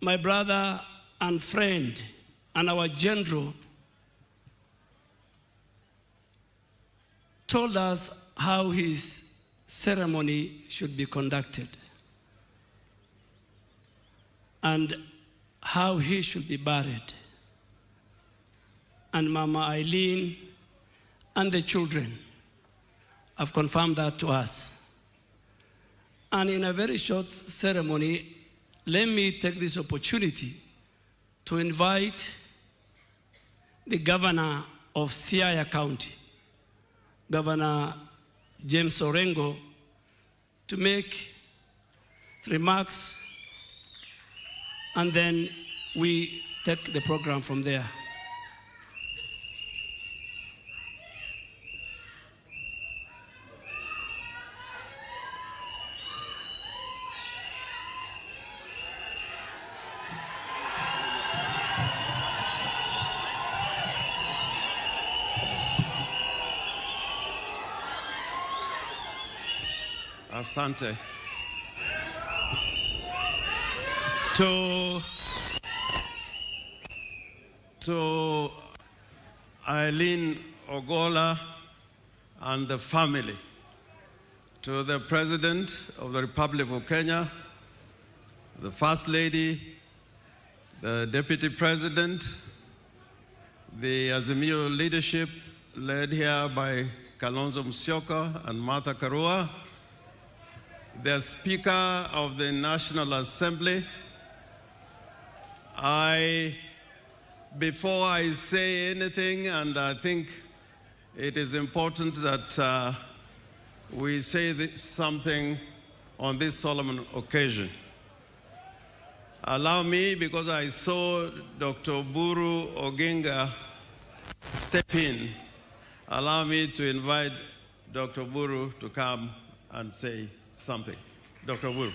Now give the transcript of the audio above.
my brother and friend and our general, told us how his ceremony should be conducted and how he should be buried. And Mama Eileen and the children have confirmed that to us. And in a very short ceremony, let me take this opportunity to invite the governor of Siaya County, Governor James Orengo, to make remarks, and then we take the program from there. Asante. To Gen Ogolla and the family, to the President of the Republic of Kenya, the First Lady, the Deputy President, the Azimio leadership led here by Kalonzo Musyoka and Martha Karua, the Speaker of the National Assembly. Before I say anything, and I think it is important that we say something on this solemn occasion. Allow me, because I saw Dr. Buru Oginga step in, allow me to invite Dr. Buru to come and say something. Dr. Buru.